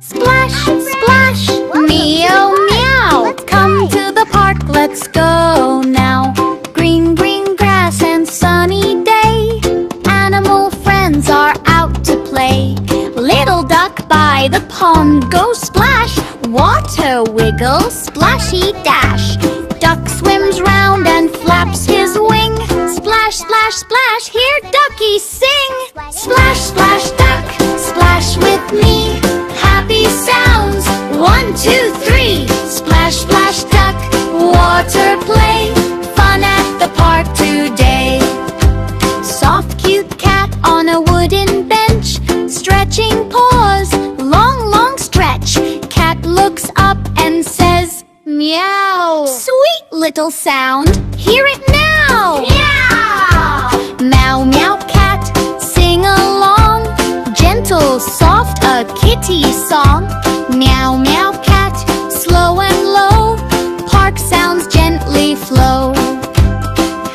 Splash, splash, meow, meow. Come to the park, let's go now. Green, green grass and sunny day. Animal friends are out to play. Little duck by the pond, go splash. Water wiggle, splashy dash. Duck swims round and flaps his wing. Splash, splash, splash, hear Ducky sing. Splash, splash, duck, splash with me. Happy sounds, 1, 2, 3. Splash, splash, duck, water play. Fun at the park today. Soft, cute cat on a wooden bench. Stretching paws, long, long stretch. Cat looks up and says, meow. Sweet little sound, hear it now. Meow. Meow, meow, cat, sing along. Gentle, soft, a kitty song. Meow, meow, cat, slow and low. Park sounds gently flow.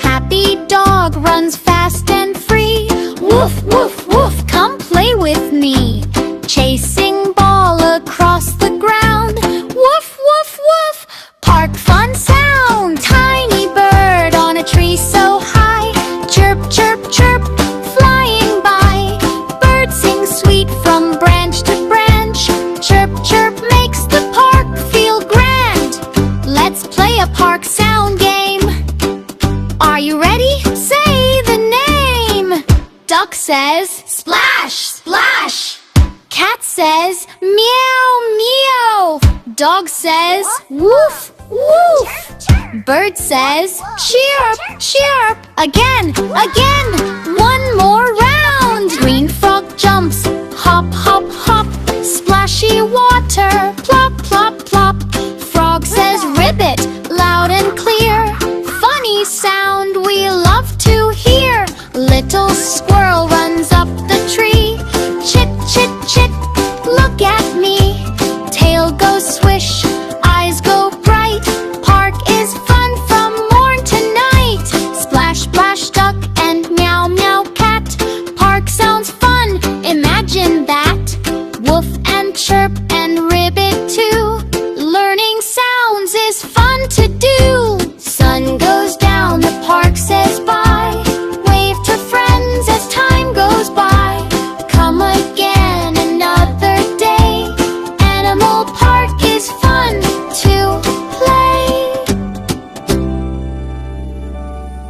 Happy dog runs fast and free. Woof, woof, woof, come play with me. Chasing ball across the ground. Woof, woof, woof, park fun sound. Tiny bird on a tree so high. Chirp, chirp, chirp, flying by. Bird sings sweet from branch to branch. Chirp, chirp makes the park feel grand. Let's play a park sound game. Are you ready? Say the name. Duck says, splash, splash. Cat says, meow, meow. Dog says, woof, woof. Bird says, chirp, chirp. Again, again, one more round. Green frog jumps, hop, hop, hop. Splashy water,